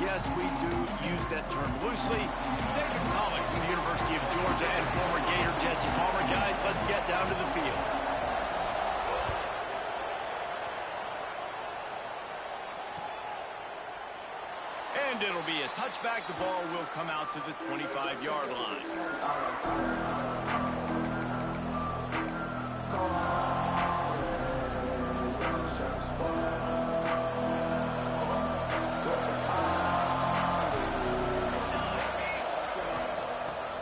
yes, we do use that term loosely. David Pollock from the University of Georgia and former Gator Jesse Palmer. Guys, let's get down to the field. And it'll be a touchback. The ball will come out to the 25-yard line.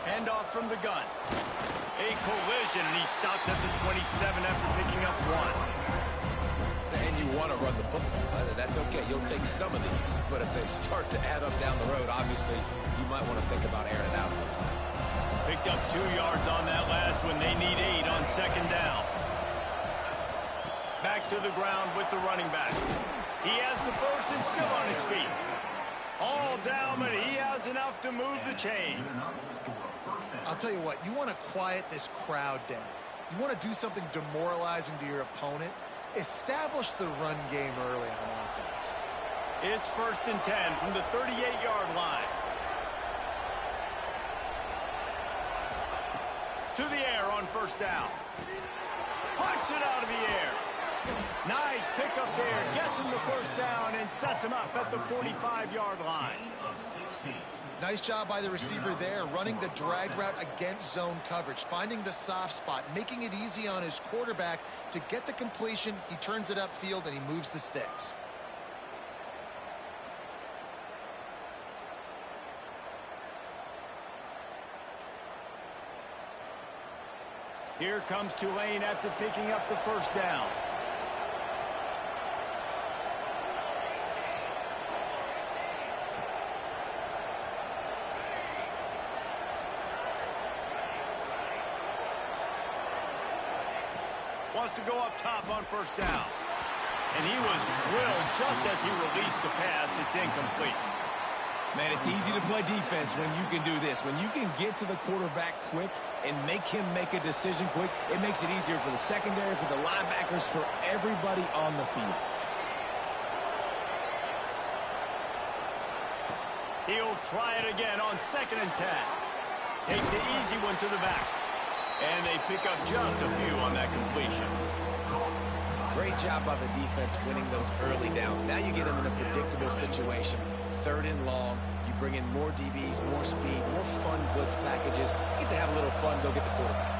Handoff from the gun. A collision, and he stopped at the 27 after picking up one. And you want to run the football. That's okay. You'll take some of these. But if they start to add up down the road, obviously, you might want to think about airing it out a little bit. Picked up 2 yards on that last one. They need 8 on second down. Back to the ground with the running back. He has the first and still on his feet. All down, but he has enough to move the chains. I'll tell you what, you want to quiet this crowd down. You want to do something demoralizing to your opponent. Establish the run game early on offense. It's 1st and 10 from the 38-yard line. To the air on 1st down. Punts it out of the air. Nice pickup there. Gets him the 1st down and sets him up at the 45-yard line. Nice job by the receiver there, running the drag route against zone coverage, finding the soft spot, making it easy on his quarterback to get the completion. He turns it upfield and he moves the sticks. Here comes Tulane after picking up the 1st down. Wants to go up top on 1st down. And he was drilled just as he released the pass. It's incomplete. Man, it's easy to play defense when you can do this. When you can get to the quarterback quick and make him make a decision quick, it makes it easier for the secondary, for the linebackers, for everybody on the field. He'll try it again on 2nd and 10. Takes the easy one to the back. And they pick up just a few on that completion. Great job by the defense winning those early downs. Now you get them in a predictable situation. 3rd and long. You bring in more DBs, more speed, more fun blitz packages. You get to have a little fun, go get the quarterback.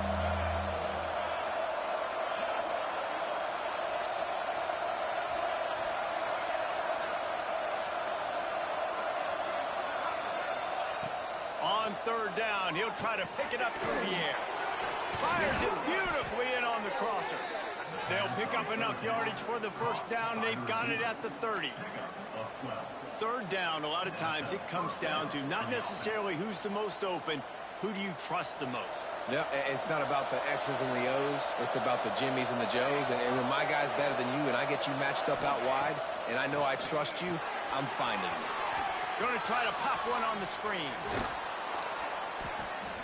On 3rd down, he'll try to pick it up through the air. Fires it beautifully in on the crosser. They'll pick up enough yardage for the 1st down. They've got it at the 30. 3rd down, a lot of times it comes down to not necessarily who's the most open, who do you trust the most? Yeah, it's not about the X's and the O's. It's about the Jimmies and the Joes. And when my guy's better than you and I get you matched up out wide and I know I trust you, I'm finding you. Going to try to pop one on the screen.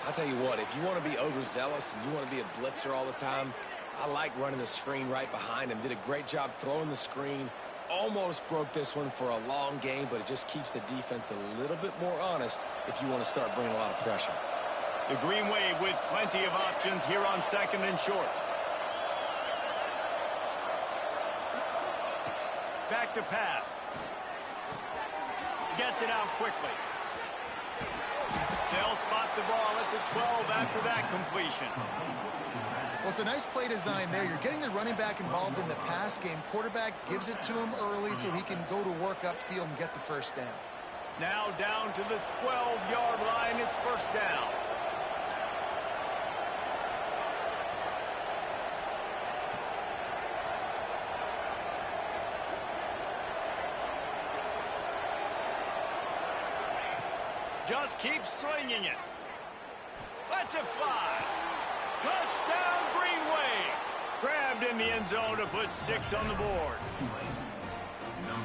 I'll tell you what, if you want to be overzealous and you want to be a blitzer all the time, I like running the screen right behind him. Did a great job throwing the screen. Almost broke this one for a long game, but it just keeps the defense a little bit more honest if you want to start bringing a lot of pressure. The Green Wave with plenty of options here on 2nd and short. Back to pass. Gets it out quickly. They'll spot the ball at the 12 after that completion. Well, it's a nice play design there. You're getting the running back involved in the pass game. Quarterback gives it to him early so he can go to work upfield and get the 1st down. Now down to the 12-yard line. It's 1st down. Just keep slinging it. Lets it fly. Touchdown, Green Wave. Grabbed in the end zone to put 6 on the board.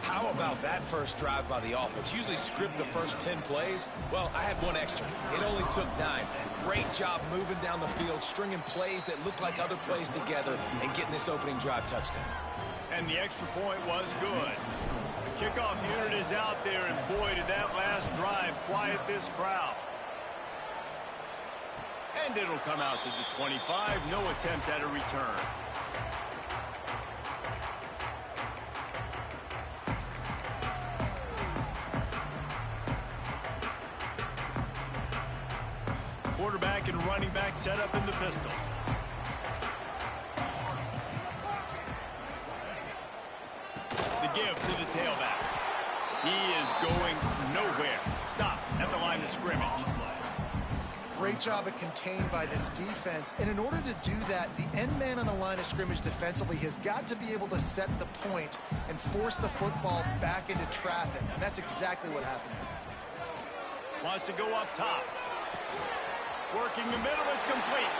How about that first drive by the offense? Usually script the first 10 plays. Well, I had one extra. It only took 9. Great job moving down the field, stringing plays that look like other plays together, and getting this opening drive touchdown. And the extra point was good. The Kickoff unit is out there, and boy, did that last drive quiet this crowd. And it'll come out to the 25. No attempt at a return. Quarterback and running back set up in the pistol. The give to the tailback. He is going nowhere. Stop at the line of scrimmage. Great job of contained by this defense. And in order to do that, the end man on the line of scrimmage defensively has got to be able to set the point and force the football back into traffic. And that's exactly what happened. Wants to go up top. Working the middle, it's complete.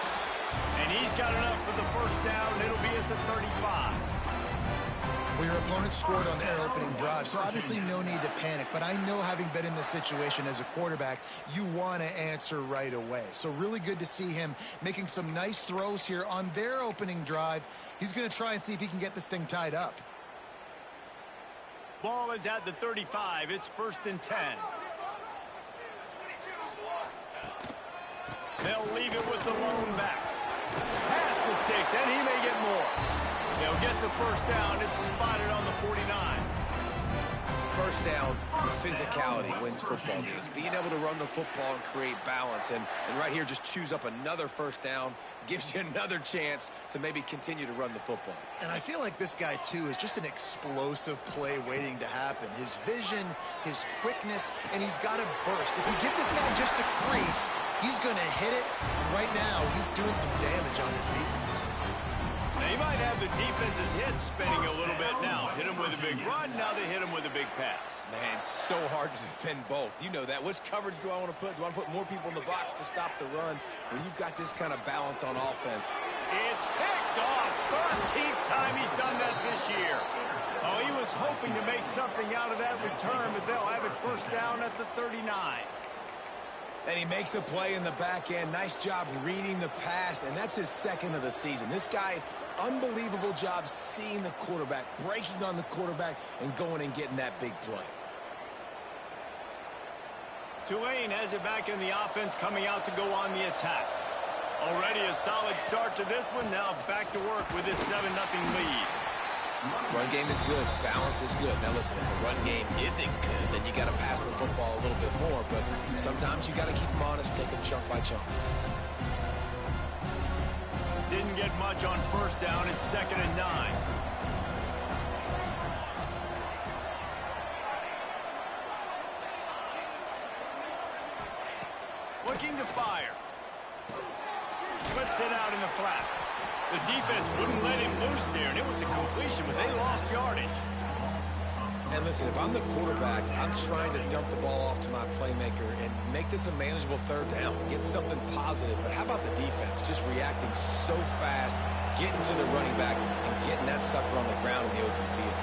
And he's got enough for the first down. It'll be at the 35. Well, your opponent scored on their opening drive, so obviously no need to panic. But I know, having been in this situation as a quarterback, you want to answer right away. So really good to see him making some nice throws here on their opening drive. He's going to try and see if he can get this thing tied up. Ball is at the 35. It's 1st and 10. They'll leave it with the lone back. Pass the sticks, and he may get more. They'll get the first down. It's spotted on the 49. First down, physicality wins football games. Being able to run the football and create balance. And right here, just choose up another first down. Gives you another chance to maybe continue to run the football. And I feel like this guy, too, is just an explosive play waiting to happen. His vision, his quickness, and he's got a burst. If you give this guy just a crease, he's going to hit it. Right now, he's doing some damage on his defense. They might have the defense's head spinning a little bit now. Hit him with a big run, now they hit him with a big pass. Man, it's so hard to defend both. You know that. Which coverage do I want to put? Do I want to put more people in the box to stop the run when you've got this kind of balance on offense? It's picked off. 13th time he's done that this year. Oh, he was hoping to make something out of that return, but they'll have it first down at the 39. And he makes a play in the back end. Nice job reading the pass, and that's his second of the season. This guy, unbelievable job seeing the quarterback, breaking on the quarterback, and going and getting that big play. Tulane has it back in the offense, coming out to go on the attack. Already a solid start to this one. Now back to work with this 7-0 lead. Run game is good. Balance is good. Now listen, if the run game isn't good, then you got to pass the football a little bit more. But sometimes you got to keep them honest, take them chunk by chunk. Didn't get much on first down. It's 2nd and 9. Looking to fire. Flips it out in the flat. The defense wouldn't let him loose there, and it was a completion, but they lost yardage. And listen, if I'm the quarterback, I'm trying to dump the ball off to my playmaker and make this a manageable third down, get something positive. But how about the defense just reacting so fast, getting to the running back, and getting that sucker on the ground in the open field?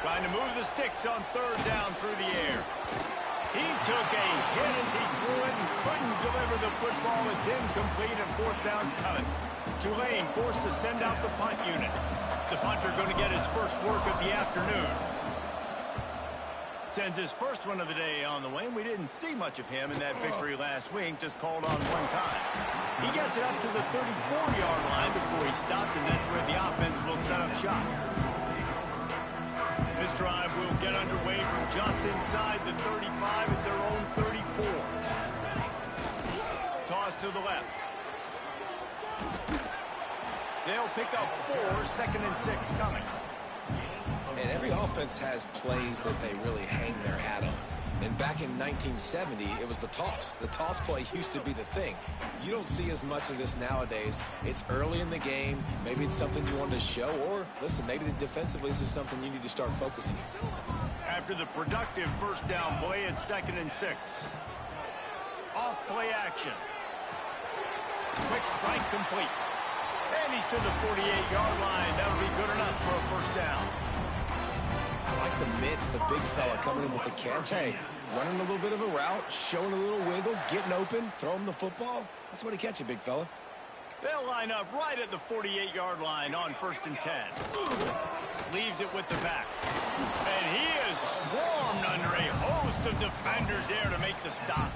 Trying to move the sticks on third down through the air. He took a hit as he threw it and couldn't deliver the football. It's incomplete and 4th down's coming. Tulane forced to send out the punt unit. The punter going to get his first work of the afternoon. Sends his first one of the day on the way, and we didn't see much of him in that victory last week, just called on one time. He gets it up to the 34-yard line before he stopped, and that's where the offense will set up shop. This drive will get underway from just inside the 35 at their own 34. Toss to the left. They'll pick up 4, 2nd and 6 coming. And every offense has plays that they really hang their hat on. And back in 1970, it was the toss. The toss play used to be the thing. You don't see as much of this nowadays. It's early in the game. Maybe it's something you wanted to show. Or, listen, maybe defensively this is something you need to start focusing on. After the productive first down play, it's 2nd and 6. Off play action. Quick strike complete. And he's to the 48-yard line. That'll be good enough for a first down. I like the mitts, the big fella coming in with the catch. Hey, running a little bit of a route, showing a little wiggle, getting open, throwing the football. That's what he catch it, big fella. They'll line up right at the 48-yard line on 1st and 10. Leaves it with the back. And he is swarmed under a host of defenders there to make the stop.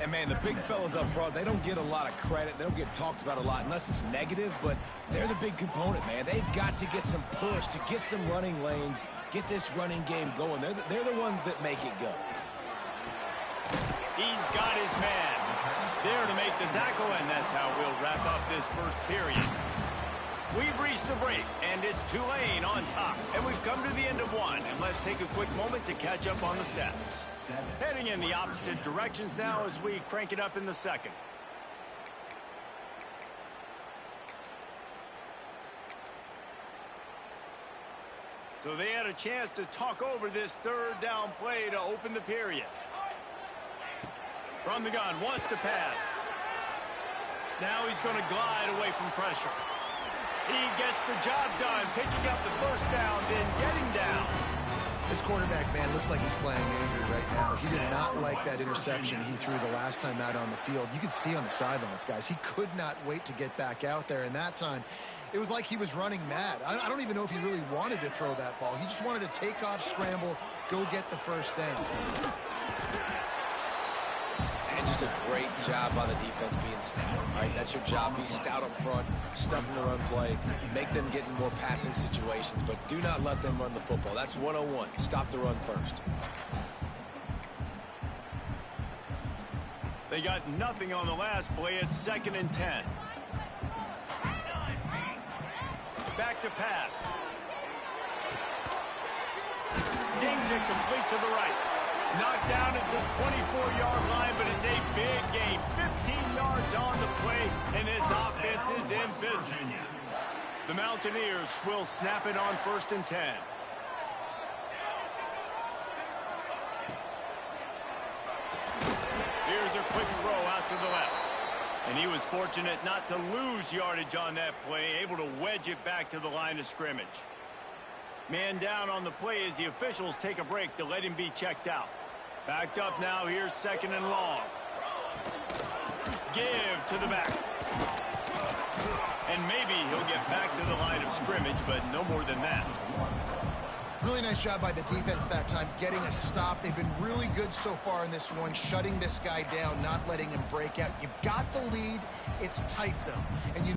And, man, the big fellas up front, they don't get a lot of credit. They don't get talked about a lot unless it's negative, but they're the big component, man. They've got to get some push, to get some running lanes, get this running game going. They're the ones that make it go. He's got his man there to make the tackle, and that's how we'll wrap up this first period. We've reached the break, and it's Tulane on top. And we've come to the end of one, and let's take a quick moment to catch up on the stats. Heading in the opposite directions now as we crank it up in the second. So they had a chance to talk over this third down play to open the period. From the gun, wants to pass. Now he's going to glide away from pressure. He gets the job done, picking up the first down, then getting down. This quarterback, man, looks like he's playing angry right now. He did not like that interception he threw the last time out on the field. You could see on the sidelines, guys, he could not wait to get back out there. And that time, it was like he was running mad. I don't even know if he really wanted to throw that ball. He just wanted to take off, scramble, go get the first down. And just a great job by the defense being stout. All right, that's your job. Be stout up front, stuff in the run play, make them get in more passing situations, but do not let them run the football. That's 101. Stop the run first. They got nothing on the last play. It's 2nd and 10. Back to pass. Zings it complete to the right. Knocked down at the 24-yard line, but it's a big gain. 15 yards on the play, and this offense is in business. The Mountaineers will snap it on 1st and 10. Here's a quick throw out to the left. And he was fortunate not to lose yardage on that play, able to wedge it back to the line of scrimmage. Man down on the play as the officials take a break to let him be checked out. Backed up now, here's 2nd and long. Give to the back. And maybe he'll get back to the line of scrimmage, but no more than that. Really nice job by the defense that time, getting a stop. They've been really good so far in this one, shutting this guy down, not letting him break out. You've got the lead. It's tight, though. And you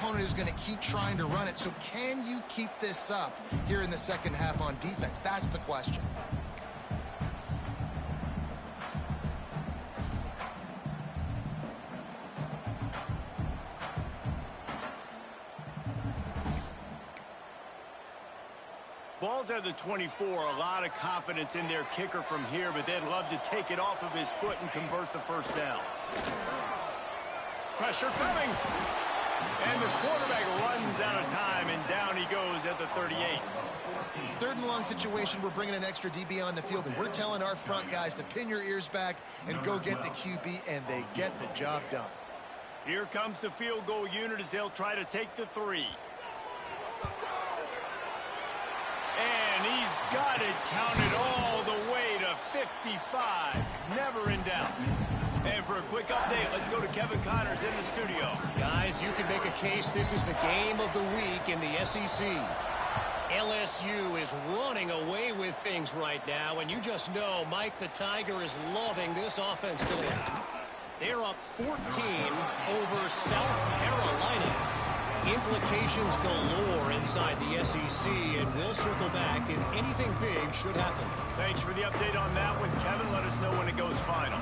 opponent is going to keep trying to run it. So can you keep this up here in the second half on defense? That's the question. Ball's at the 24. A lot of confidence in their kicker from here, but they'd love to take it off of his foot and convert the first down. Pressure coming. And the quarterback runs out of time, and down he goes at the 38. 3rd and long situation, we're bringing an extra DB on the field, and we're telling our front guys to pin your ears back and go get the QB, and they get the job done. Here comes the field goal unit as they'll try to take the 3. And he's got it counted all the way to 55. Never in doubt. And for a quick update, let's go to Kevin Connors in the studio. Guys, you can make a case this is the game of the week in the SEC. LSU is running away with things right now, and you just know Mike the Tiger is loving this offense today. They're up 14 over South Carolina. Implications galore inside the SEC, and we'll circle back if anything big should happen. Thanks for the update on that one, Kevin. Let us know when it goes final.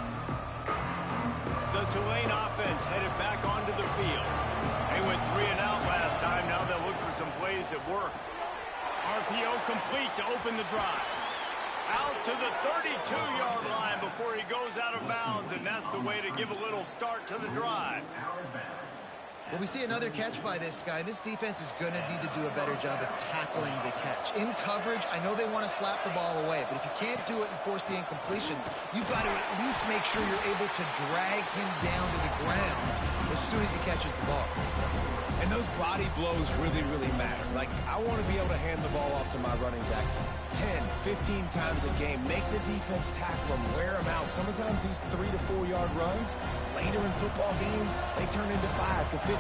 The Tulane offense headed back onto the field. They went 3 and out last time. Now they'll look for some plays that work. RPO complete to open the drive. Out to the 32-yard line before he goes out of bounds, and that's the way to give a little start to the drive. Well, we see another catch by this guy. This defense is going to need to do a better job of tackling the catch. In coverage, I know they want to slap the ball away, but if you can't do it and force the incompletion, you've got to at least make sure you're able to drag him down to the ground as soon as he catches the ball. And those body blows really, really matter. Like, I want to be able to hand the ball off to my running back 10, 15 times a game. Make the defense tackle them, wear them out. Sometimes these 3 to 4 yard runs, later in football games, they turn into 5 to 15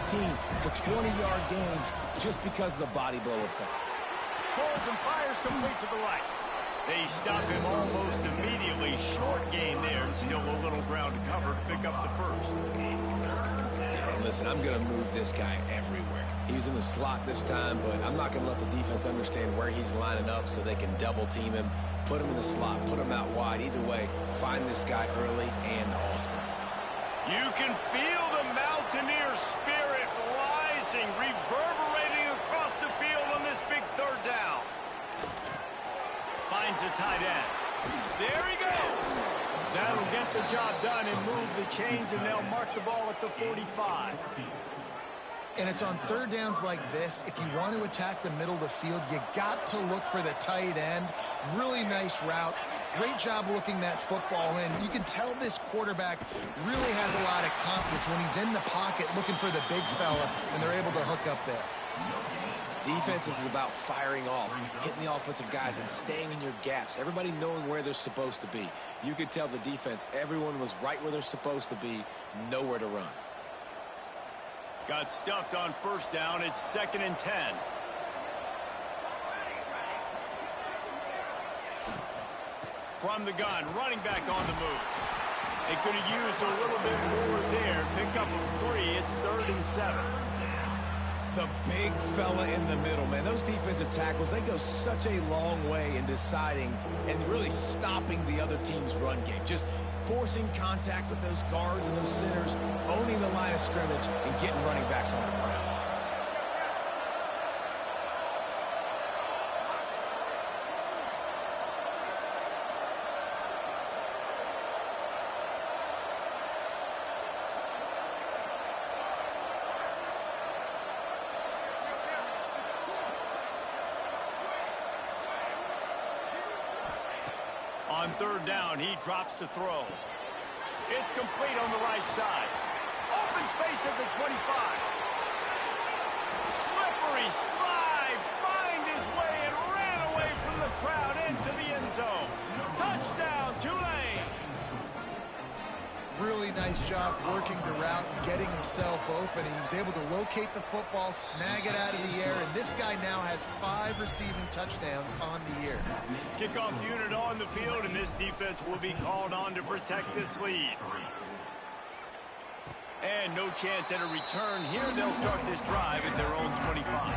to 20-yard games just because of the body blow effect. Holds and fires complete to the right. They stop him almost immediately. Short gain there, and still a little ground to cover to pick up the first. And listen, I'm going to move this guy everywhere. He's in the slot this time, but I'm not going to let the defense understand where he's lining up so they can double team him, put him in the slot, put him out wide. Either way, find this guy early and often. You can feel the Mountaineer spirit rising, reverberating across the field on this big third down. Finds the tight end. There he goes. That'll get the job done and move the chains, and they'll mark the ball at the 45. And it's on third downs like this. If you want to attack the middle of the field, you got to look for the tight end. Really nice route. Great job looking that football in. You can tell this quarterback really has a lot of confidence when he's in the pocket looking for the big fella, and they're able to hook up there. Defense is about firing off, hitting the offensive guys, and staying in your gaps. Everybody knowing where they're supposed to be. You could tell the defense, everyone was right where they're supposed to be, nowhere to run. Got stuffed on first down. It's 2nd and 10. From the gun, running back on the move. They could have used a little bit more there. Pick up a 3. It's 3rd and 7. The big fella in the middle, man. Those defensive tackles, they go such a long way in deciding and really stopping the other team's run game. Just forcing contact with those guards and those centers, owning the line of scrimmage, and getting running backs on the ground. On third down, he drops to throw. It's complete on the right side. Open space at the 25. Slippery slide. Find his way and ran away from the crowd into the end zone. Touchdown, Tulane. Really nice job working the route and getting himself open. He was able to locate the football, snag it out of the air, and this guy now has 5 receiving touchdowns on the year. Kickoff unit on the field, and this defense will be called on to protect this lead. And no chance at a return here. They'll start this drive at their own 25.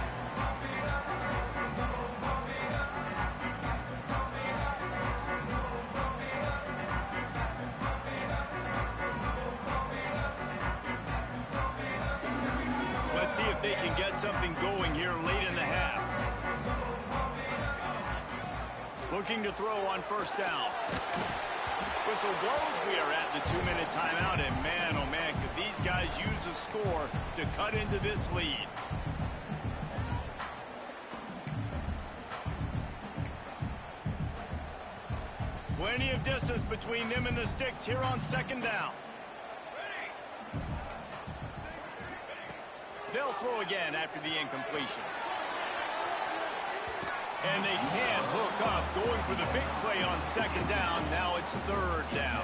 Let's see if they can get something going here late in the half. Looking to throw on first down. Whistle blows. We are at the 2-minute timeout, and man, oh man, could these guys use a score to cut into this lead. Plenty of distance between them and the sticks here on second down. They'll throw again after the incompletion. And they can't hook up, going for the big play on second down. Now it's third down.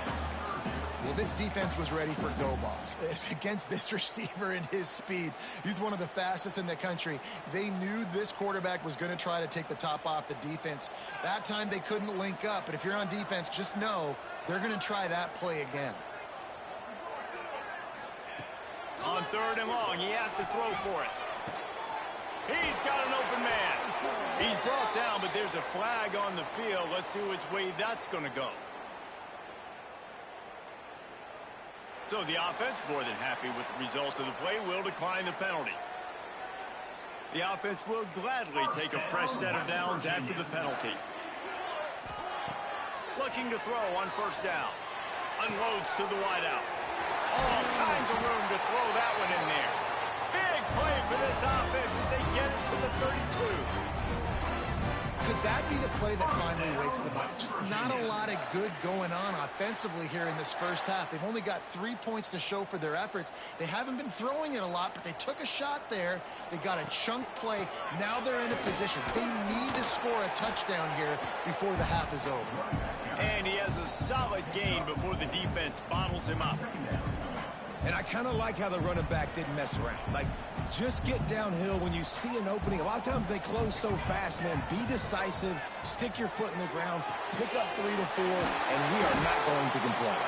Well, this defense was ready for go balls. Against this receiver and his speed, he's one of the fastest in the country. They knew this quarterback was going to try to take the top off the defense. That time they couldn't link up, but if you're on defense, just know they're going to try that play again. On third and long, he has to throw for it. He's got an open man. He's brought down, but there's a flag on the field. Let's see which way that's going to go. So the offense, more than happy with the result of the play, will decline the penalty. The offense will gladly take a fresh set of downs after the penalty. Looking to throw on first down. Unloads to the wideout. All kinds of room to throw that one in there. Big play for this offense as they get it to the 32. Could that be the play that finally wakes them up? Just not a lot of good going on offensively here in this first half. They've only got 3 points to show for their efforts. They haven't been throwing it a lot, but they took a shot there. They got a chunk play. Now they're in a position. They need to score a touchdown here before the half is over. And he has a solid gain before the defense bottles him up. And I kind of like how the running back didn't mess around. Like, just get downhill when you see an opening. A lot of times they close so fast, man. Be decisive, stick your foot in the ground, pick up 3 to 4, and we are not going to complain.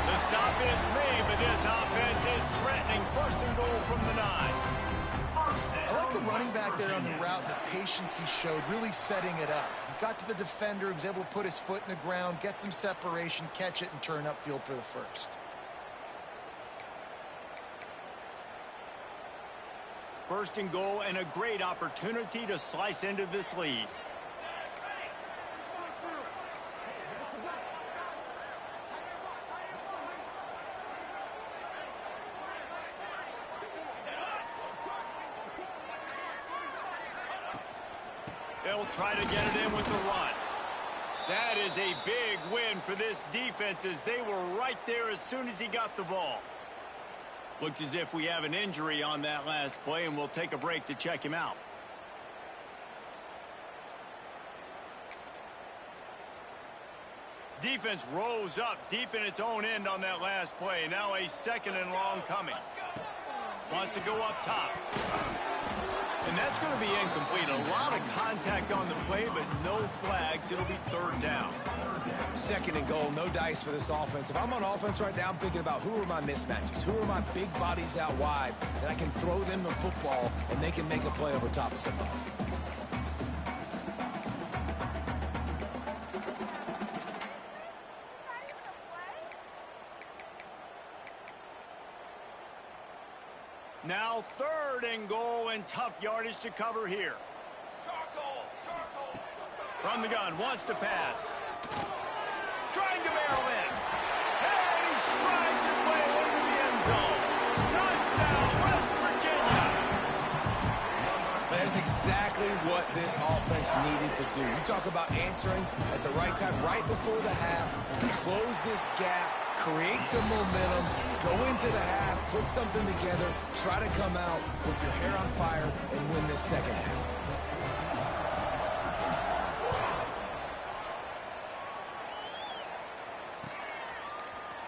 The stop is made, but this offense is threatening. First and goal from the 9. I like the running back there on the route and the patience he showed, really setting it up. He got to the defender, was able to put his foot in the ground, get some separation, catch it, and turn upfield for the first. First and goal, and a great opportunity to slice into this lead. They'll try to get it in with the run. That is a big win for this defense as they were right there as soon as he got the ball. Looks as if we have an injury on that last play, and we'll take a break to check him out. Defense rose up deep in its own end on that last play. Now a second and long coming. Wants to go up top. And that's going to be incomplete. A lot of contact on the play, but no flags. It'll be third down. Second and goal, no dice for this offense. If I'm on offense right now, I'm thinking about who are my mismatches? Who are my big bodies out wide that I can throw them the football and they can make a play over top of somebody. Now third and goal, and tough yardage to cover here. From the gun, wants to pass. Trying to barrel in. And he strides his way into the end zone. Touchdown, West Virginia. That is exactly what this offense needed to do. You talk about answering at the right time, right before the half, close this gap, create some momentum, go into the half, put something together, try to come out with your hair on fire and win this second half.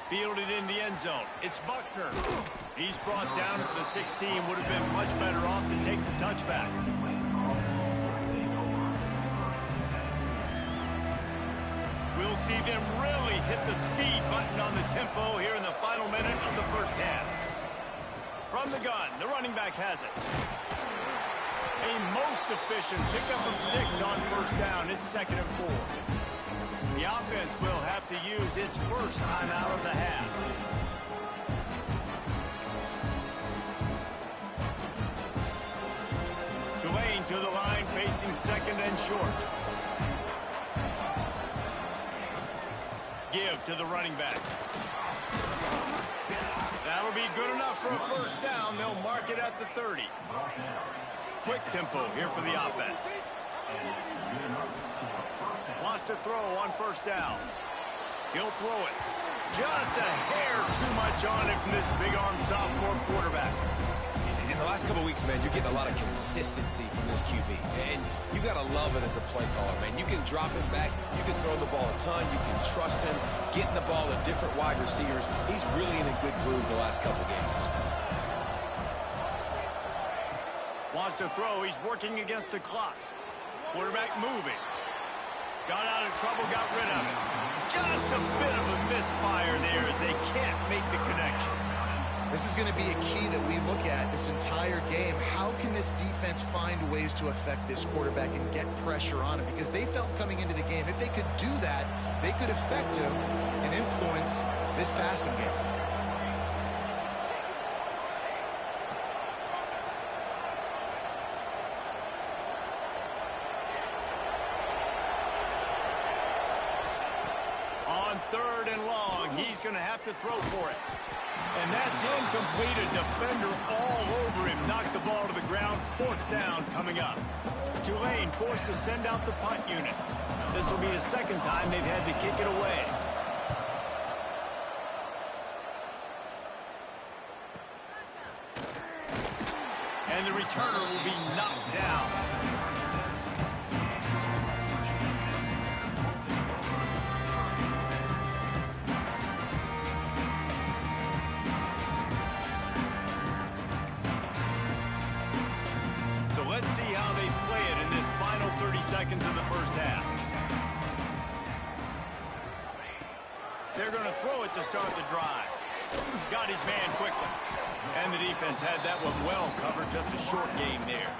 Fielded in the end zone. It's Buckner. He's brought down at the 16. Would have been much better off to take the touchback. We'll see them really hit the speed button on the tempo here in the final minute of the first half. From the gun, the running back has it. A most efficient pickup of 6 on first down. It's second and 4. The offense will have to use its first timeout of the half. Tulane to the line, facing second and short. Give to the running back. That'll be good enough for a first down. They'll mark it at the 30. Quick tempo here for the offense. Wants to throw on first down. He'll throw it. Just a hair too much on it from this big-arm sophomore quarterback. In the last couple of weeks, man, you're getting a lot of consistency from this QB. And you got to love it as a play caller, man. You can drop him back. You can throw the ball a ton. You can trust him, getting the ball to different wide receivers. He's really in a good groove the last couple games. Wants to throw. He's working against the clock. Quarterback moving. Got out of trouble, got rid of it. Just a bit of a misfire there as they can't make the connection. This is going to be a key that we look at this entire game. How can this defense find ways to affect this quarterback and get pressure on him? Because they felt coming into the game, if they could do that, they could affect him and influence this passing game. going to have to throw for it. And that's incomplete. A defender all over him. Knocked the ball to the ground. 4th down coming up. Tulane forced to send out the punt unit. This will be the 2nd time they've had to kick it away. And the returner will be knocked down. So let's see how they play it in this final 30 seconds of the first half. They're going to throw it to start the drive. Got his man quickly. And the defense had that one well covered. Just a short game there.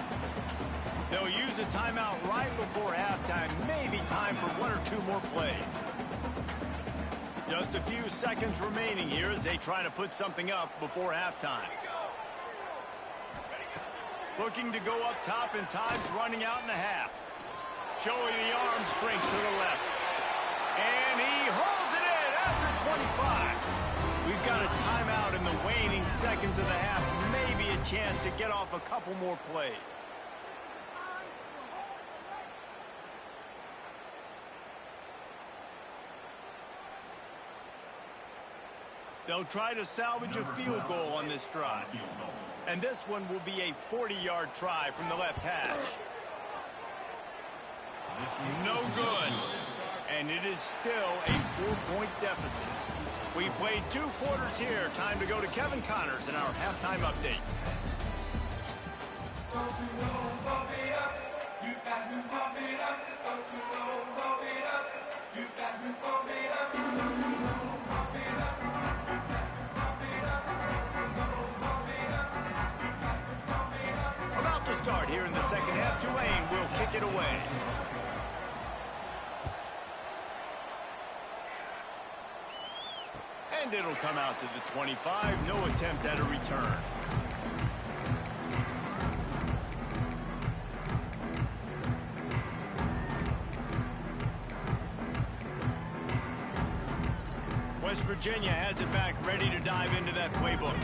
They'll use a timeout right before halftime. Maybe time for 1 or 2 more plays. Just a few seconds remaining here as they try to put something up before halftime. Looking to go up top, and time's running out in the half. Showing the arm strength to the left. And he holds it in after 25. We've got a timeout in the waning seconds of the half. Maybe a chance to get off a couple more plays. They'll try to salvage a field goal on this drive. And this one will be a 40-yard try from the left hash. No good. And it is still a 4-point deficit. We played 2 quarters here. Time to go to Kevin Connors in our halftime update. About to start here in the second half. Tulane will kick it away. And it'll come out to the 25. No attempt at a return. West Virginia has it back, ready to dive into that playbook.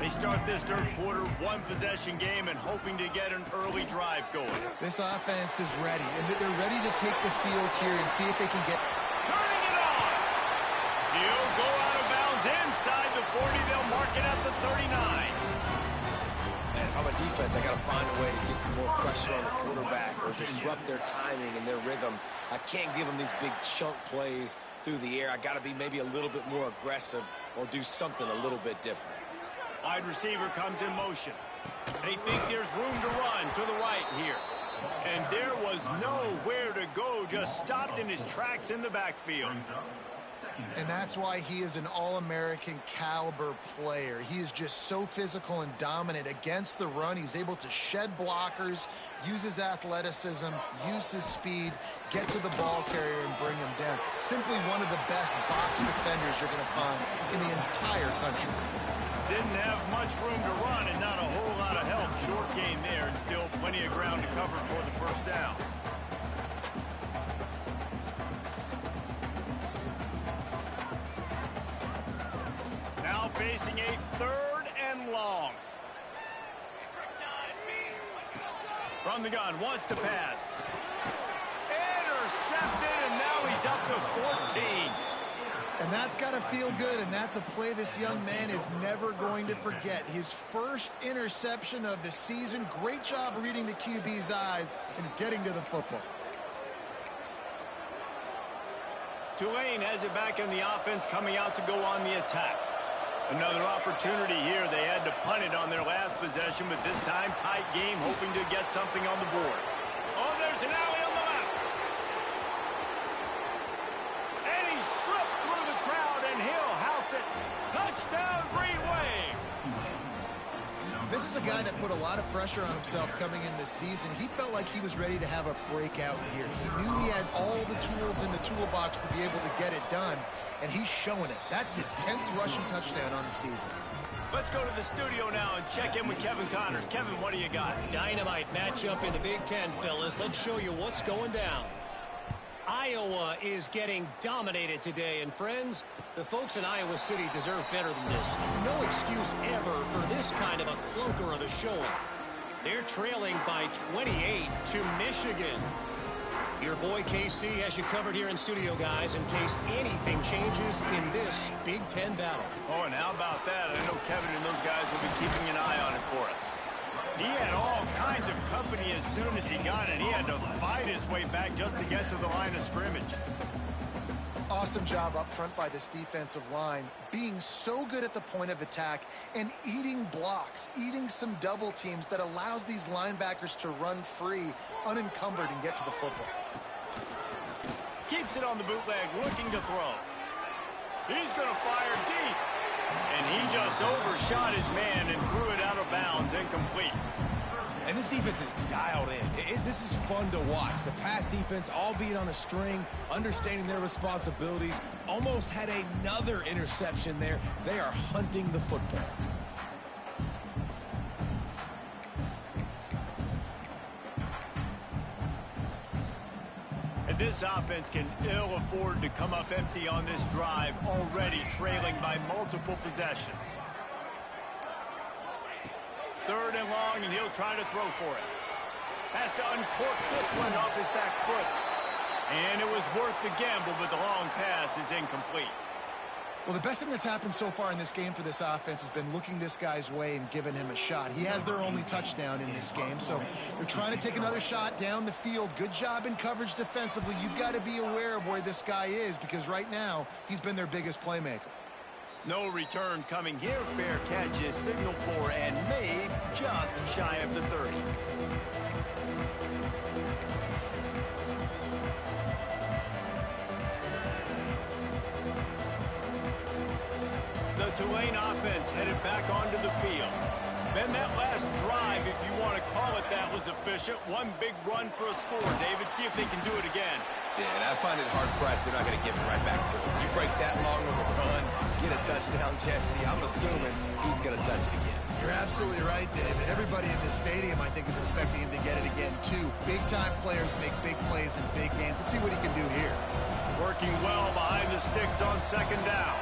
They start this 3rd quarter, 1-possession game, and hoping to get an early drive going. This offense is ready, and they're ready to take the field here and see if they can get... Turning it on! He'll go out of bounds inside the 40. They'll mark it at the 39. And if I'm a defense, I got to find a way to get some more pressure on the quarterback or disrupt their timing and their rhythm. I can't give them these big chunk plays through the air. I got to be maybe a little bit more aggressive or do something a little bit different. Wide receiver comes in motion. They think there's room to run to the right here. And there was nowhere to go, just stopped in his tracks in the backfield. And that's why he is an All-American caliber player. He is just so physical and dominant against the run. He's able to shed blockers, use his athleticism, use his speed, get to the ball carrier and bring him down. Simply one of the best box defenders you're going to find in the entire country. Didn't have much room to run and not a whole lot of help. Short gain there and still plenty of ground to cover for the first down. Now facing a 3rd and long. From the gun, wants to pass. Intercepted, and now he's up to 14. And that's got to feel good, and that's a play this young man is never going to forget. His first interception of the season. Great job reading the QB's eyes and getting to the football. Tulane has it back in the offense, coming out to go on the attack. Another opportunity here. They had to punt it on their last possession, but this time tight game, hoping to get something on the board. Oh, there's an alley on the left. And he slipped through the crowd, and he'll house it. Touchdown, Green Wave. This is a guy that put a lot of pressure on himself coming in this season. He felt like he was ready to have a breakout here. He knew he had all the tools in the toolbox to be able to get it done, and he's showing it. That's his 10th rushing touchdown on the season. Let's go to the studio now and check in with Kevin Connors. Kevin, what do you got? Dynamite matchup in the Big Ten, fellas. Let's show you what's going down. Iowa is getting dominated today, and friends, the folks in Iowa City deserve better than this. No excuse ever for this kind of a clunker of a showing. They're trailing by 28 to Michigan. Your boy KC has you covered here in studio, guys, in case anything changes in this Big Ten battle. Oh, and how about that? I know Kevin and those guys will be keeping an eye on it for us. He had all kinds of company as soon as he got it. He had to fight his way back just to get to the line of scrimmage. Awesome job up front by this defensive line, being so good at the point of attack and eating blocks, eating some double teams that allows these linebackers to run free, unencumbered, and get to the football. Keeps it on the bootleg, looking to throw. He's going to fire deep. And he just overshot his man and threw it out of bounds, incomplete. And this defense is dialed in. This is fun to watch. The pass defense, albeit on a string, understanding their responsibilities, almost had another interception there. They are hunting the football. And this offense can ill afford to come up empty on this drive, already trailing by multiple possessions. 3rd and long, and he'll try to throw for it. Has to uncork this one off his back foot. And it was worth the gamble, but the long pass is incomplete. Well, the best thing that's happened so far in this game for this offense has been looking this guy's way and giving him a shot. He has their only touchdown in this game, so they're trying to take another shot down the field. Good job in coverage defensively. You've got to be aware of where this guy is because right now he's been their biggest playmaker. No return coming here. Fair catch is signaled for and made just shy of the 30. The Tulane offense headed back onto the field. Then that last drive, if you want to call it that, was efficient. One big run for a score. David, see if they can do it again. Yeah, and I find it hard-pressed they're not going to give it right back to him. You break that long of a run, get a touchdown, Jesse, I'm assuming he's going to touch it again. You're absolutely right, David. Everybody in this stadium, I think, is expecting him to get it again, too. Big-time players make big plays in big games. Let's see what he can do here. Working well behind the sticks on 2nd down.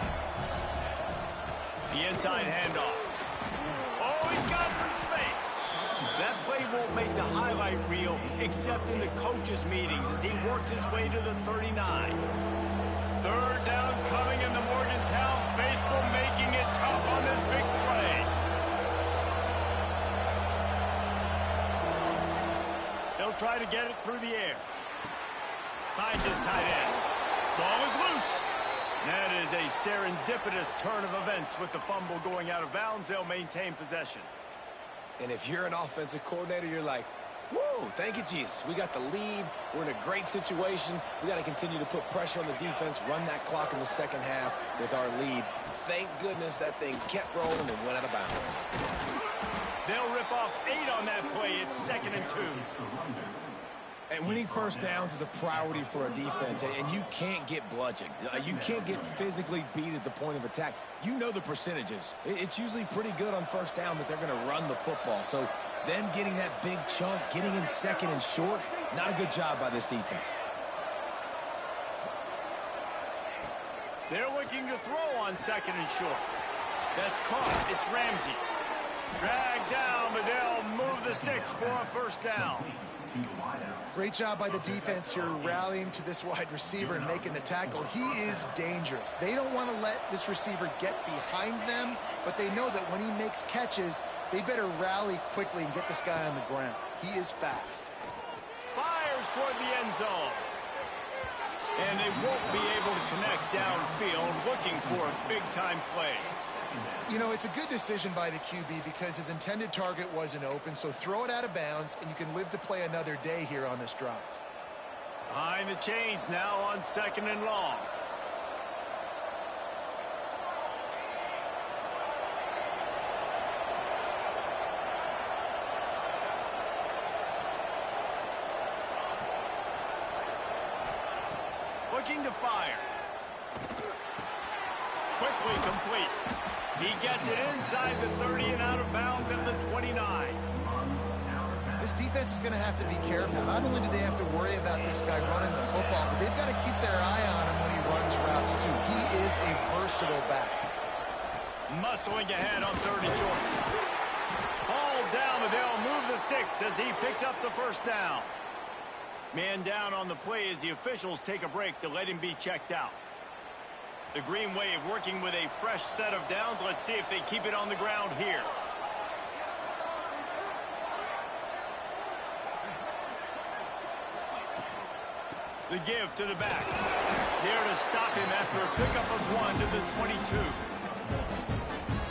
The inside handoff. Oh, he's got some space. That play won't make the highlight reel except in the coaches' meetings as he works his way to the 39. 3rd down coming in the Morgantown faithful, making it tough on this big play. He'll try to get it through the air. Finds his tight end. Ball is loose. That is a serendipitous turn of events with the fumble going out of bounds. They'll maintain possession. And if you're an offensive coordinator, you're like, whoa, thank you, Jesus. We got the lead. We're in a great situation. We got to continue to put pressure on the defense, run that clock in the 2nd half with our lead. Thank goodness that thing kept rolling and went out of bounds. They'll rip off 8 on that play. It's 2nd and 2. And winning 1st downs is a priority for a defense, and you can't get bludgeoned. You can't get physically beat at the point of attack. You know the percentages. It's usually pretty good on 1st down that they're going to run the football. So them getting that big chunk, getting in 2nd and short, not a good job by this defense. They're looking to throw on 2nd and short. That's caught. It's Ramsey. Dragged down, but they'll move the sticks for a 1st down. Great job by the defense here rallying to this wide receiver and making the tackle. He is dangerous. They don't want to let this receiver get behind them, but they know that when he makes catches, they better rally quickly and get this guy on the ground. He is fast. Fires toward the end zone. And they won't be able to connect downfield, looking for a big-time play. You know, it's a good decision by the QB because his intended target wasn't open, so throw it out of bounds, and you can live to play another day here on this drive. Behind the chains now on 2nd and long. Looking to fire. Quickly complete. He gets it inside the 30 and out of bounds at the 29. This defense is going to have to be careful. Not only do they have to worry about this guy running the football, but they've got to keep their eye on him when he runs routes too. He is a versatile back. Muscling ahead on 3rd and short. Hauled down, but they'll move the sticks as he picks up the first down. Man down on the play as the officials take a break to let him be checked out. The Green Wave working with a fresh set of downs. Let's see if they keep it on the ground here. The give to the back. There to stop him after a pickup of 1 to the 22.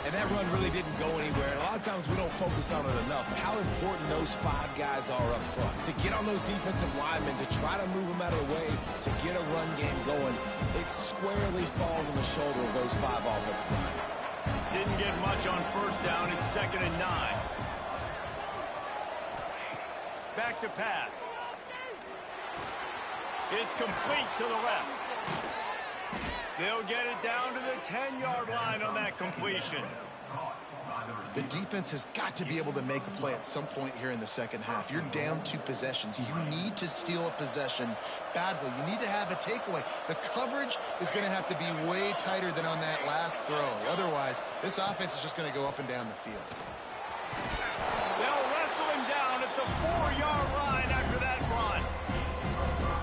And that run really didn't go anywhere. And a lot of times we don't focus on it enough. How important those 5 guys are up front. To get on those defensive linemen, to try to move them out of the way, to get a run game going, it squarely falls on the shoulder of those 5 offensive linemen. Didn't get much on 1st down. It's 2nd and 9. Back to pass. It's complete to the left. They'll get it down to the 10-yard line on that completion. The defense has got to be able to make a play at some point here in the second half. You're down 2 possessions. You need to steal a possession badly. You need to have a takeaway. The coverage is going to have to be way tighter than on that last throw. Otherwise, this offense is just going to go up and down the field. They'll wrestle him down at the 4-yard line after that run.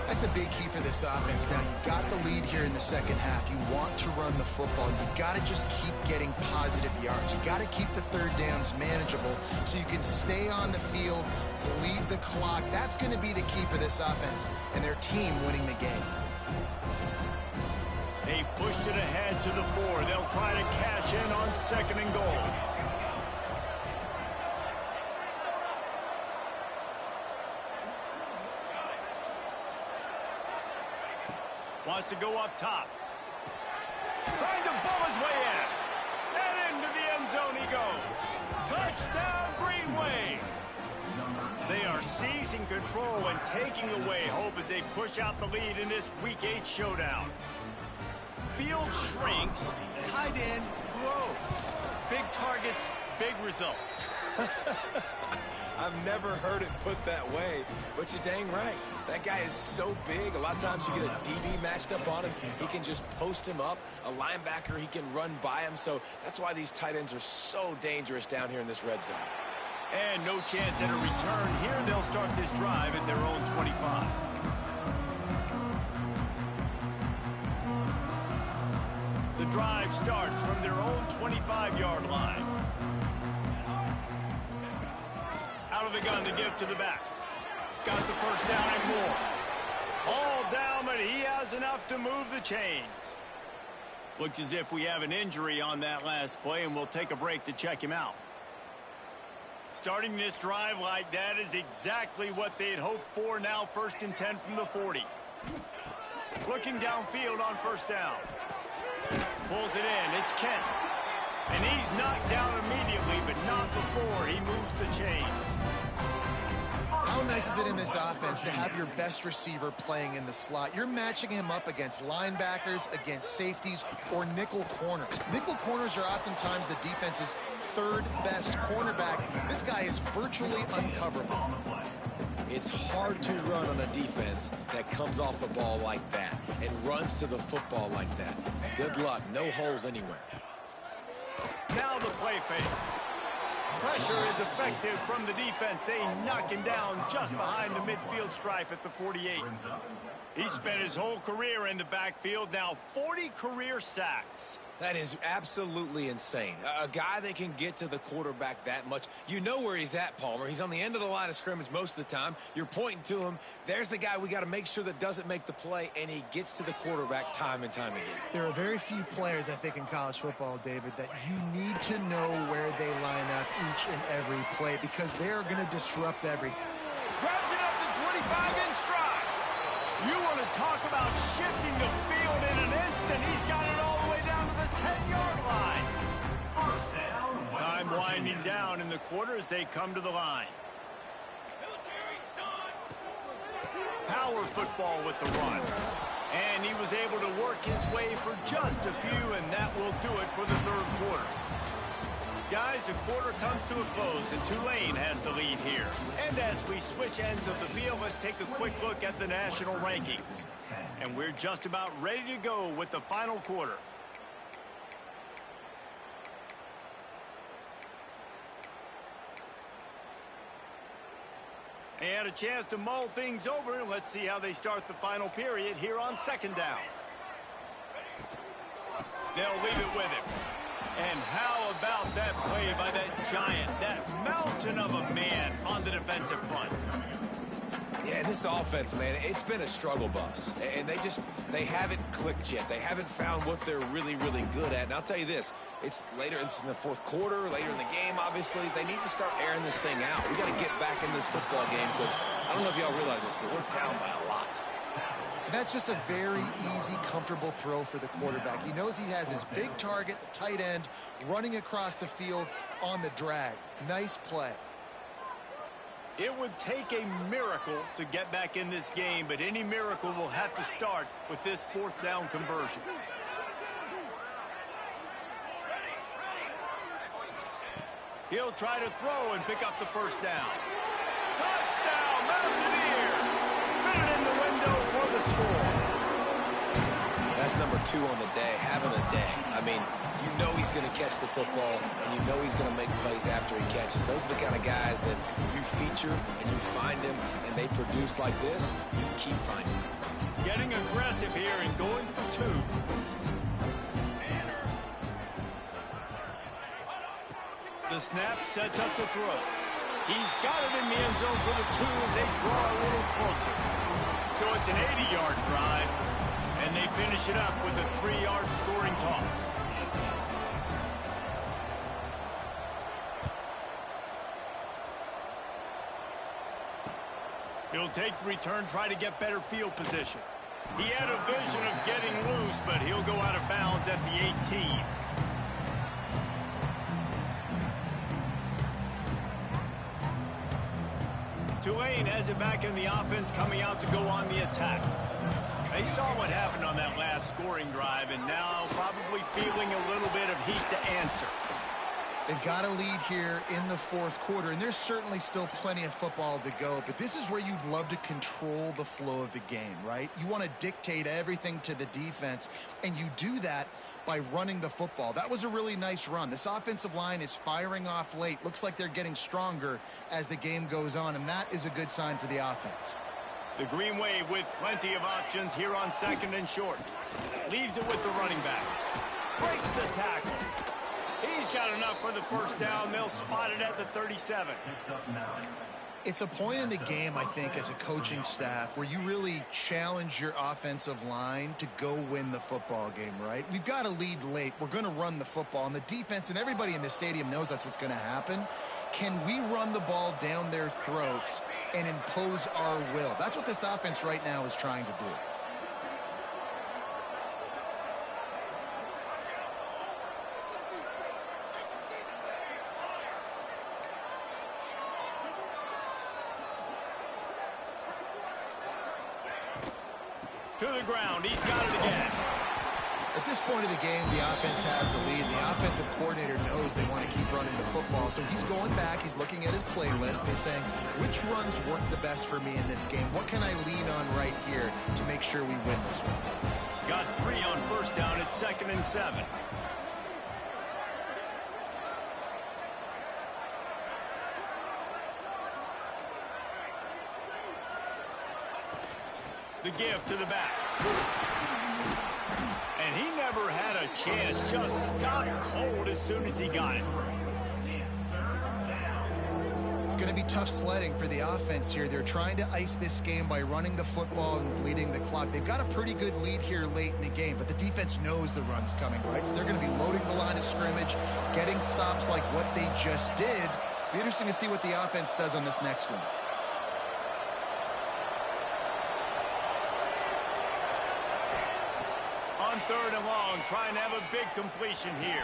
That's a big key for this offense. Now, you've got the lead here in the second half. You want to run the football. You've got to just keep getting positive yards. You've got to keep the 3rd downs manageable so you can stay on the field, bleed the clock. That's going to be the key for this offense and their team winning the game. They've pushed it ahead to the 4. They'll try to cash in on 2nd and goal. Wants to go up top. Trying to bull his way in. And into the end zone he goes. Touchdown, Green Wave. They are seizing control and taking away hope as they push out the lead in this Week 8 showdown. Field shrinks, tight end grows. Big targets, big results. I've never heard it put that way, but you're dang right. That guy is so big. A lot of times you get a DB matched up on him. He can just post him up. A linebacker, he can run by him. So that's why these tight ends are so dangerous down here in this red zone. And no chance at a return here. They'll start this drive at their own 25. The drive starts from their own 25-yard line. Out of the gun, the give to the back. Got the first down and more. All down, but he has enough to move the chains. Looks as if we have an injury on that last play, and we'll take a break to check him out. Starting this drive like that is exactly what they'd hoped for. Now 1st and 10 from the 40. Looking downfield on 1st down. Pulls it in. It's Kent. And he's knocked down immediately, but not before he moves the chains. How nice is it in this offense to have your best receiver playing in the slot? You're matching him up against linebackers, against safeties, or nickel corners. Nickel corners are oftentimes the defense's 3rd best cornerback. This guy is virtually uncoverable. It's hard to run on a defense that comes off the ball like that and runs to the football like that. Good luck. No holes anywhere. Now the play fake. Pressure is effective from the defense. They knock him down just behind the midfield stripe at the 48. He spent his whole career in the backfield, now 40 career sacks. That is absolutely insane. A guy that can get to the quarterback that much. You know where he's at, Palmer. He's on the end of the line of scrimmage most of the time. You're pointing to him. There's the guy we got to make sure that doesn't make the play, and he gets to the quarterback time and time again. There are very few players, I think, in college football, David, that you need to know where they line up each and every play because they're going to disrupt everything. Grabs it up to 25 in stride. You want to talk about shifting the field in an instant. He's got it all the way down to the 10-yard line. Time winding down in the quarter as they come to the line. Power football with the run. And he was able to work his way for just a few, and that will do it for the 3rd quarter. Guys, the quarter comes to a close, and Tulane has the lead here. And as we switch ends of the field, let's take a quick look at the national rankings. And we're just about ready to go with the final quarter. And a chance to mull things over. Let's see how they start the final period here on second down. They'll leave it with him. And how about that play by that giant, that mountain of a man on the defensive front? Yeah, this offense, man, it's been a struggle bus. And they haven't clicked yet. They haven't found what they're really, really good at. And I'll tell you this, it's in the fourth quarter, later in the game, obviously. They need to start airing this thing out. We got to get back in this football game because I don't know if y'all realize this, but we're down by a lot. That's just a very easy, comfortable throw for the quarterback. He knows he has his big target, the tight end, running across the field on the drag. Nice play. It would take a miracle to get back in this game, but any miracle will have to start with this fourth down conversion. He'll try to throw and pick up the first down. Touchdown, Mountaineer! Fit it in the window for the score. That's number 2 on the day, having a day. I mean, you know he's going to catch the football, and you know he's going to make plays after he catches. Those are the kind of guys that you feature and you find them, and they produce like this, you keep finding them. Getting aggressive here and going for 2. The snap sets up the throw. He's got it in the end zone for the 2 as they draw a little closer. So it's an 80-yard drive, and they finish it up with a 3-yard scoring toss. He'll take the return, try to get better field position. He had a vision of getting loose, but he'll go out of bounds at the 18. Tulane has it back in the offense, coming out to go on the attack. They saw what happened on that last scoring drive, and now probably feeling a little bit of heat to answer. They've got a lead here in the fourth quarter, and there's certainly still plenty of football to go, but this is where you'd love to control the flow of the game, right? You want to dictate everything to the defense, and you do that by running the football. That was a really nice run. This offensive line is firing off late. Looks like they're getting stronger as the game goes on, and that is a good sign for the offense. The Green Wave with plenty of options here on second and short. Leaves it with the running back. Breaks the tackle. He's got enough for the first down. They'll spot it at the 37. It's a point in the game, I think, as a coaching staff where you really challenge your offensive line to go win the football game, right? We've got a lead late. We're going to run the football, and the defense and everybody in the stadium knows that's what's going to happen. Can we run the ball down their throats and impose our will? That's what this offense right now is trying to do. To the ground. He's got it again. At this point of the game, the offense has the lead, and the offensive coordinator knows they want to keep running the football. So he's going back. He's looking at his playlist. He's saying, which runs work the best for me in this game? What can I lean on right here to make sure we win this one? Got 3 on first down. It's 2nd and 7. The give to the back. And he never had a chance. Just stopped cold as soon as he got it. It's going to be tough sledding for the offense here. They're trying to ice this game by running the football and bleeding the clock. They've got a pretty good lead here late in the game, but the defense knows the run's coming, right? So they're going to be loading the line of scrimmage, getting stops like what they just did. Be interesting to see what the offense does on this next one. On 3rd and long, trying to have a big completion here.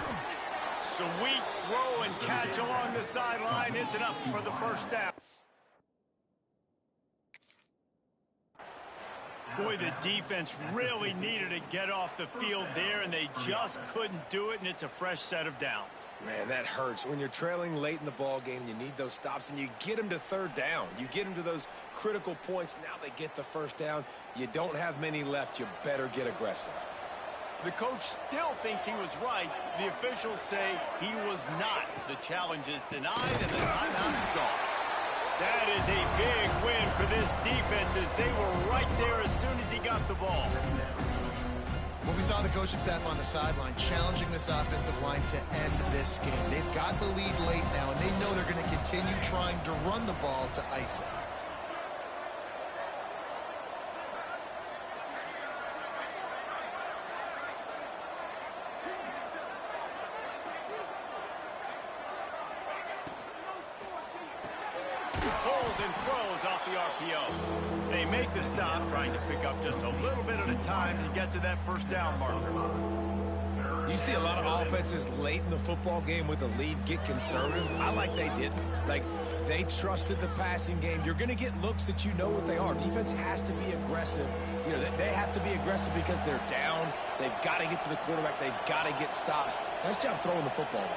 Sweet throw and catch along the sideline. It's enough for the first down. Boy, the defense really needed to get off the field there, and they just couldn't do it, and it's a fresh set of downs. Man, that hurts. When you're trailing late in the ball game, you need those stops, and you get them to third down. You get them to those critical points. Now they get the first down. You don't have many left. You better get aggressive. The coach still thinks he was right. The officials say he was not. The challenge is denied, and the timeout is gone. That is a big win for this defense as they were right there as soon as he got the ball. Well, we saw the coaching staff on the sideline challenging this offensive line to end this game. They've got the lead late now, and they know they're going to continue trying to run the ball to ice it. Pulls and throws off the RPO. They make the stop, trying to pick up just a little bit at a time to get to that first down marker. You see a lot of offenses late in the football game with a lead get conservative. I like they didn't. Like, they trusted the passing game. You're going to get looks that you know what they are. Defense has to be aggressive. You know, they have to be aggressive because they're down. They've got to get to the quarterback. They've got to get stops. Nice job throwing the football.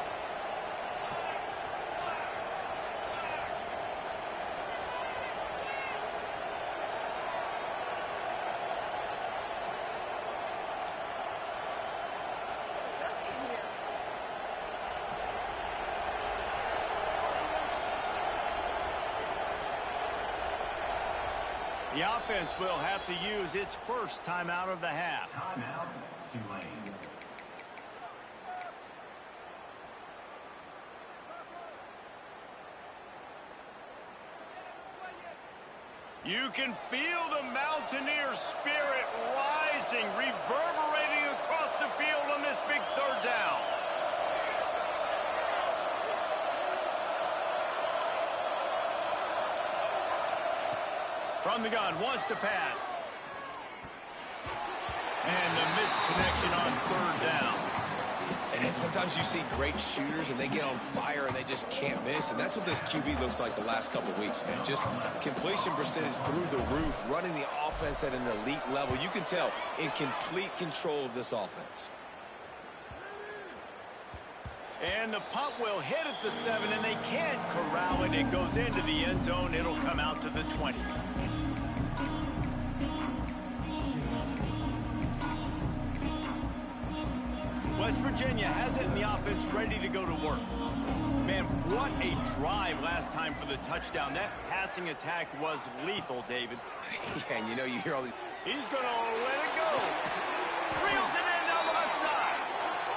The offense will have to use its first timeout of the half. Timeout, Tulane. You can feel the Mountaineer spirit rising, reverberating across the field on this big third down. From the gun, wants to pass. And the misconnection on third down. And sometimes you see great shooters and they get on fire and they just can't miss. And that's what this QB looks like the last couple of weeks, man. Just completion percentage through the roof, running the offense at an elite level. You can tell in complete control of this offense. And the punt will hit at the 7, and they can't corral it. It goes into the end zone. It'll come out to the 20. West Virginia has it, and the offense ready to go to work. Man, what a drive last time for the touchdown. That passing attack was lethal, David. Yeah, and you know, you hear all these. He's going to let it go. Reels it in down the left side.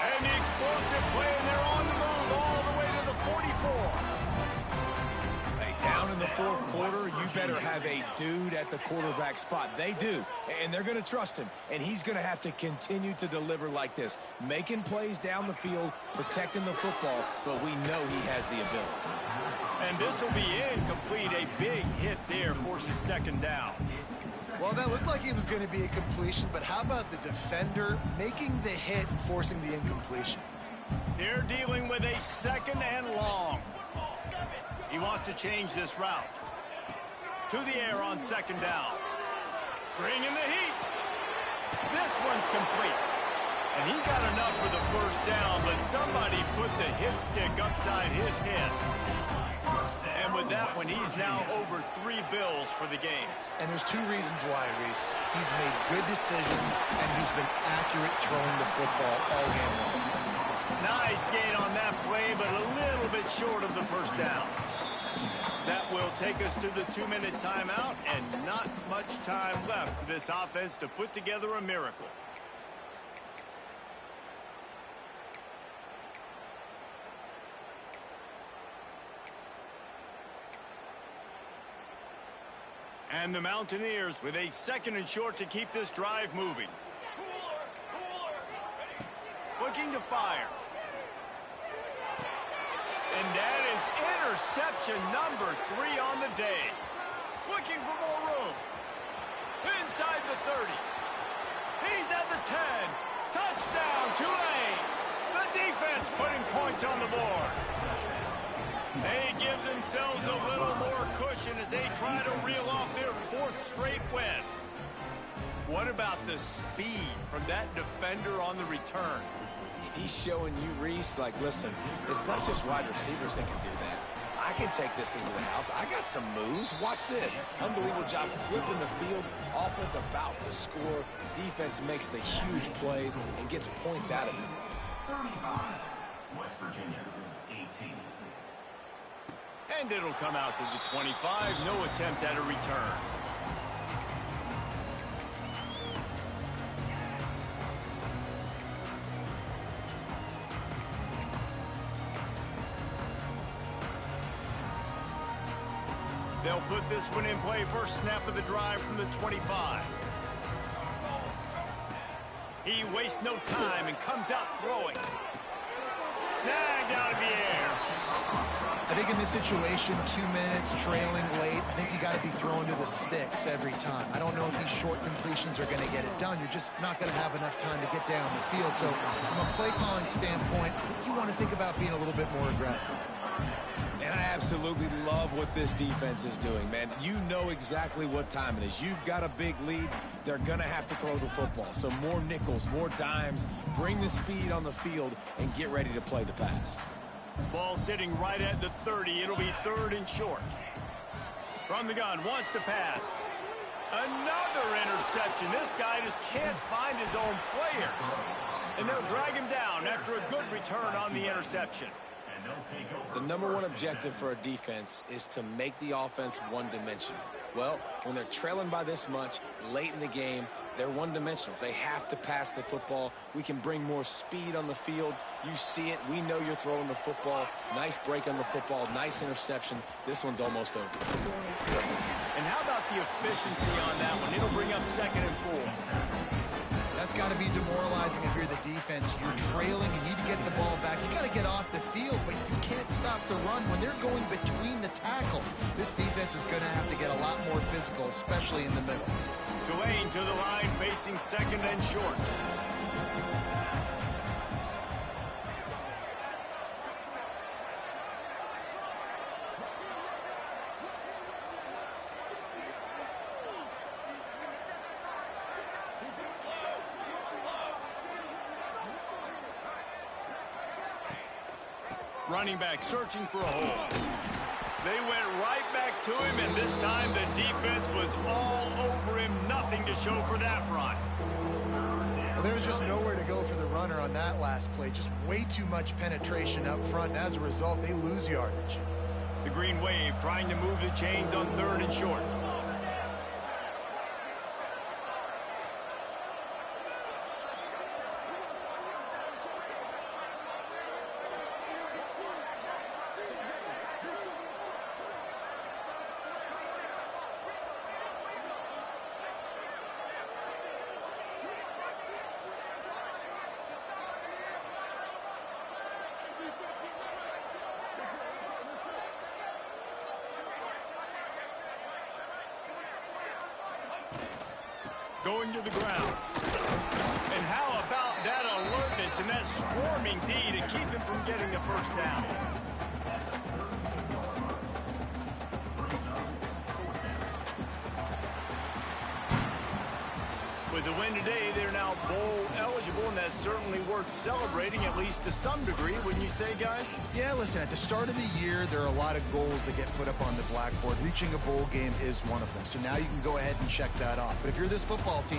And the explosive play, and they're on the move all the way to the 44. Hey, down in the fourth quarter, you better have a dude at the quarterback spot. They do, and they're going to trust him. And he's going to have to continue to deliver like this, making plays down the field, protecting the football, but we know he has the ability. And this will be incomplete. A big hit there forces second down. Well, that looked like it was going to be a completion, but how about the defender making the hit and forcing the incompletion? They're dealing with a second and long. He wants to change this route. To the air on second down. Bring in the heat. This one's complete. And he got enough for the first down, but somebody put the hit stick upside his head. And with that one, he's now over 3 bills for the game. And there's 2 reasons why, Reese. He's made good decisions, and he's been accurate throwing the football all game long. Nice gain on that play, but a little bit short of the first down. That will take us to the 2-minute timeout, and not much time left for this offense to put together a miracle. And the Mountaineers with a second and short to keep this drive moving. Looking to fire. And that is interception number 3 on the day. Looking for more room. Inside the 30. He's at the 10. Touchdown, Tulane. The defense putting points on the board. They give themselves a little more cushion as they try to reel off their 4th straight win. What about the speed from that defender on the return? He's showing you, Reese, like, listen, it's not just wide receivers that can do that. I can take this thing to the house. I got some moves. Watch this. Unbelievable job flipping the field. Offense about to score. Defense makes the huge plays and gets points out of it. 35, West Virginia, 18. And it'll come out to the 25. No attempt at a return. They'll put this one in play. First snap of the drive from the 25. He wastes no time and comes out throwing. Snagged out of the air. I think in this situation, 2 minutes, trailing late, I think you got to be throwing to the sticks every time. I don't know if these short completions are going to get it done. You're just not going to have enough time to get down the field. So from a play calling standpoint, I think you want to think about being a little bit more aggressive. And I absolutely love what this defense is doing, man. You know exactly what time it is. You've got a big lead. They're going to have to throw the football. So more nickels, more dimes. Bring the speed on the field and get ready to play the pass. Ball sitting right at the 30. It'll be 3rd and short. From the gun, wants to pass. Another interception. This guy just can't find his own players. And they'll drag him down after a good return on the interception. The #1 objective for a defense is to make the offense one-dimensional. Well, when they're trailing by this much late in the game, they're one-dimensional. They have to pass the football. We can bring more speed on the field. You see it. We know you're throwing the football. Nice break on the football. Nice interception. This one's almost over. And how about the efficiency on that one? It'll bring up 2nd and 4. That's got to be demoralizing if you're the defense. You're trailing, you need to get the ball back. You got to get off the field, but you can't stop the run when they're going between the tackles. This defense is going to have to get a lot more physical, especially in the middle. Tulane to the line, facing 2nd and short. Running back searching for a hole. They went right back to him, and this time the defense was all over him. Nothing to show for that run. Well, there was just nowhere to go for the runner on that last play. Just way too much penetration up front, and as a result, they lose yardage. The Green Wave trying to move the chains on 3rd and short. Going to the ground. And how about that alertness and that swarming D to keep him from getting the first down? With the win today, they're now bowl eligible, and that's certainly worth celebrating, at least to some degree, wouldn't you say, guys? Yeah, listen, at the start of the year, there are a lot of goals that get put up on the blackboard. Reaching a bowl game is one of them. So now you can go ahead and check that off. But if you're this football team,